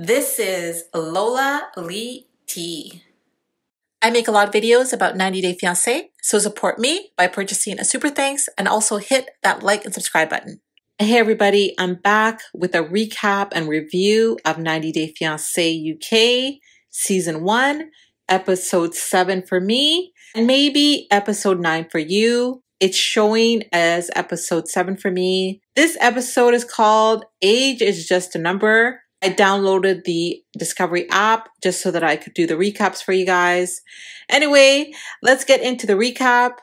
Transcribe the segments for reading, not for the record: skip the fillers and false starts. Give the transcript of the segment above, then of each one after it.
This is Lola Lee T. I make a lot of videos about 90 Day Fiancé, so support me by purchasing a super thanks and also hit that like and subscribe button. Hey everybody, I'm back with a recap and review of 90 Day Fiancé UK Season 1, Episode 7 for me, and maybe Episode 9 for you. It's showing as Episode 7 for me. This episode is called Age is Just a Number. I downloaded the Discovery app just so that I could do the recaps for you guys. Anyway, let's get into the recap.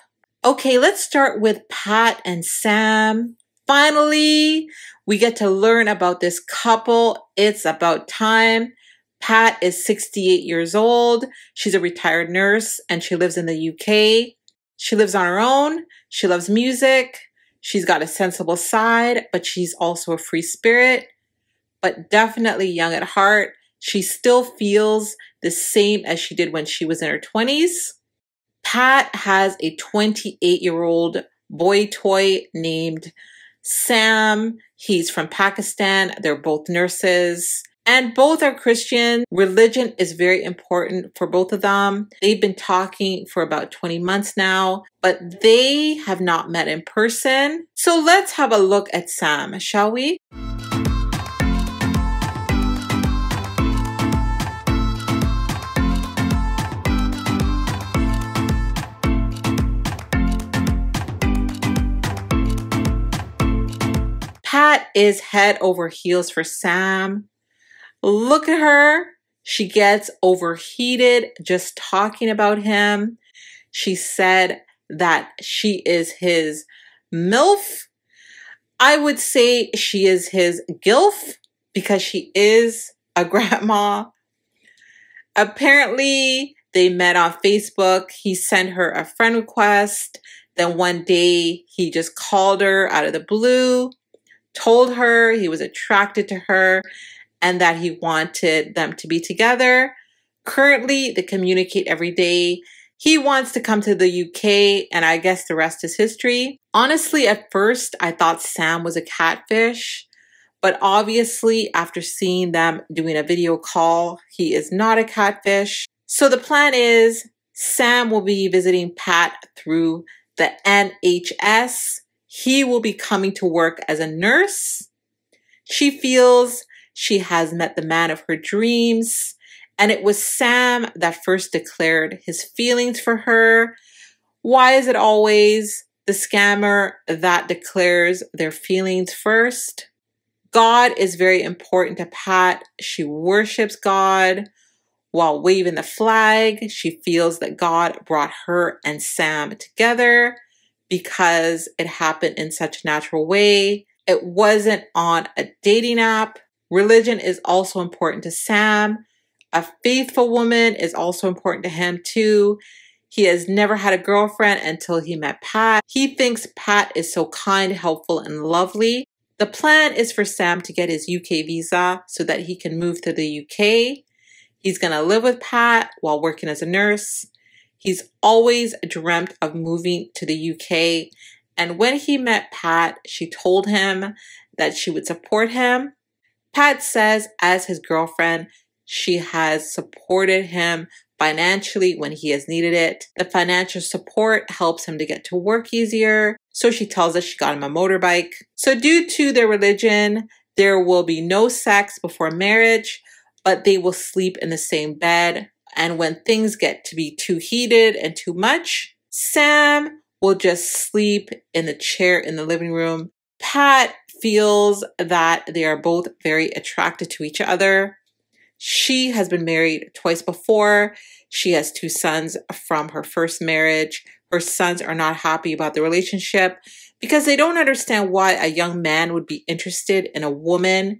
Okay, let's start with Pat and Sam. Finally, we get to learn about this couple. It's about time. Pat is 68 years old. She's a retired nurse and she lives in the UK. She lives on her own. She loves music. She's got a sensible side, but she's also a free spirit. But definitely young at heart. She still feels the same as she did when she was in her 20s. Pat has a 28-year-old boy toy named Sam. He's from Pakistan. They're both nurses. And both are Christian. Religion is very important for both of them. They've been talking for about 20 months now, but they have not met in person. So let's have a look at Sam, shall we? Pat is head over heels for Sam. Look at her. She gets overheated just talking about him. She said that she is his MILF. I would say she is his GILF because she is a grandma. Apparently, they met on Facebook. He sent her a friend request. Then one day, he just called her out of the blue, told her he was attracted to her, and that he wanted them to be together. Currently, they communicate every day. He wants to come to the UK, and I guess the rest is history. Honestly, at first, I thought Sam was a catfish, but obviously, after seeing them doing a video call, he is not a catfish. So the plan is Sam will be visiting Pat through the NHS. He will be coming to work as a nurse. She feels she has met the man of her dreams, and it was Sam that first declared his feelings for her. Why is it always the scammer that declares their feelings first? God is very important to Pat. She worships God while waving the flag. She feels that God brought her and Sam together because it happened in such a natural way. It wasn't on a dating app. Religion is also important to Sam. A faithful woman is also important to him too. He has never had a girlfriend until he met Pat. He thinks Pat is so kind, helpful, and lovely. The plan is for Sam to get his UK visa so that he can move to the UK. He's going to live with Pat while working as a nurse. He's always dreamt of moving to the UK. And when he met Pat, she told him that she would support him. Pat says, as his girlfriend, she has supported him financially when he has needed it. The financial support helps him to get to work easier. So she tells us she got him a motorbike. So due to their religion, there will be no sex before marriage, but they will sleep in the same bed. And when things get to be too heated and too much, Sam will just sleep in the chair in the living room. Pat feels that they are both very attracted to each other. She has been married twice before. She has 2 sons from her first marriage. Her sons are not happy about the relationship because they don't understand why a young man would be interested in a woman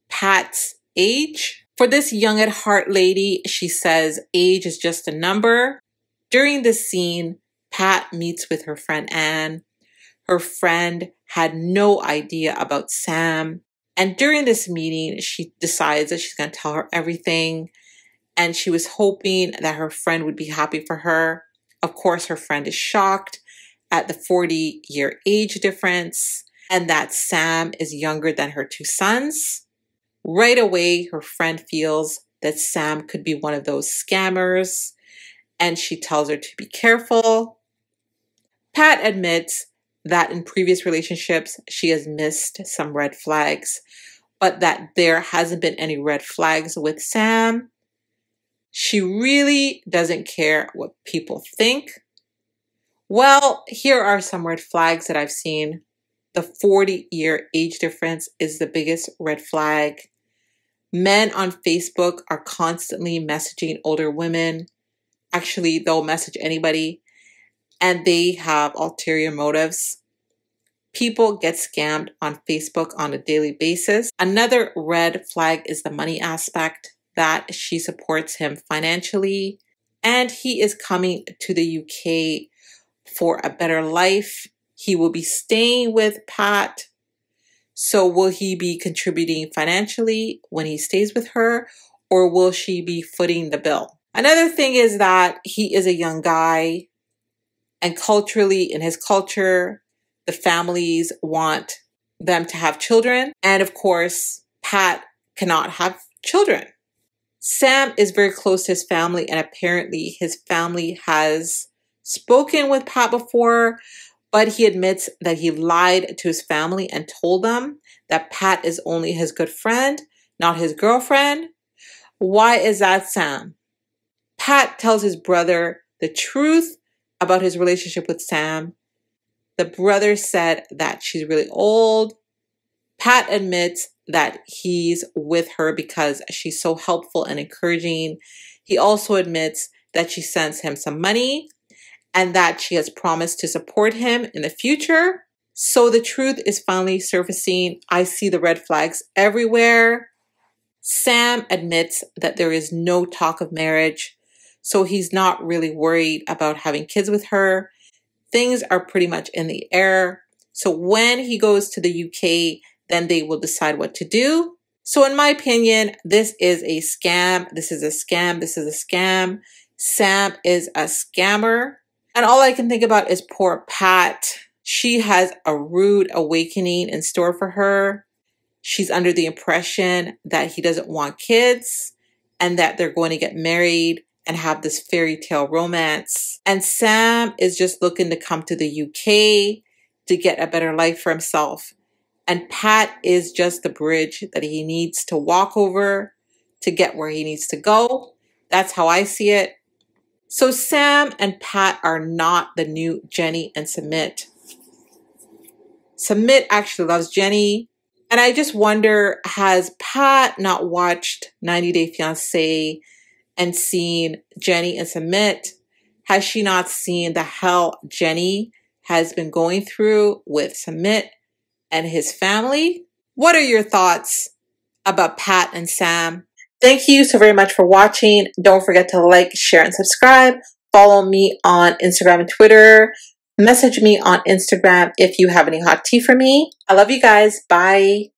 Pat's age. For this young at heart lady, she says age is just a number. During this scene, Pat meets with her friend Anne. Her friend had no idea about Sam. And during this meeting, she decides that she's going to tell her everything. And she was hoping that her friend would be happy for her. Of course, her friend is shocked at the 40-year age difference and that Sam is younger than her 2 sons. Right away, her friend feels that Sam could be one of those scammers, and she tells her to be careful. Pat admits that in previous relationships, she has missed some red flags, but that there hasn't been any red flags with Sam. She really doesn't care what people think. Well, here are some red flags that I've seen. The 40-year age difference is the biggest red flag. Men on Facebook are constantly messaging older women. Actually, they'll message anybody, and they have ulterior motives. People get scammed on Facebook on a daily basis. Another red flag is the money aspect, that she supports him financially, and he is coming to the UK for a better life. He will be staying with Pat. So will he be contributing financially when he stays with her, or will she be footing the bill? Another thing is that he is a young guy, and culturally, in his culture, the families want them to have children. And of course, Pat cannot have children. Sam is very close to his family, and apparently his family has spoken with Pat before, but he admits that he lied to his family and told them that Pat is only his good friend, not his girlfriend. Why is that, Sam? Pat tells his brother the truth about his relationship with Sam. The brother said that she's really old. Pat admits that he's with her because she's so helpful and encouraging. He also admits that she sends him some money and that she has promised to support him in the future. So the truth is finally surfacing. I see the red flags everywhere. Sam admits that there is no talk of marriage, so he's not really worried about having kids with her. Things are pretty much in the air. So when he goes to the UK, then they will decide what to do. So in my opinion, this is a scam. This is a scam. This is a scam. Sam is a scammer. And all I can think about is poor Pat. She has a rude awakening in store for her. She's under the impression that he doesn't want kids and that they're going to get married and have this fairy tale romance. And Sam is just looking to come to the UK to get a better life for himself. And Pat is just the bridge that he needs to walk over to get where he needs to go. That's how I see it. So Sam and Pat are not the new Jenny and Sumit. Sumit actually loves Jenny. And I just wonder, has Pat not watched 90 Day Fiancé and seen Jenny and Sumit? Has she not seen the hell Jenny has been going through with Sumit and his family? What are your thoughts about Pat and Sam? Thank you so very much for watching. Don't forget to like, share, and subscribe. Follow me on Instagram and Twitter. Message me on Instagram if you have any hot tea for me. I love you guys. Bye.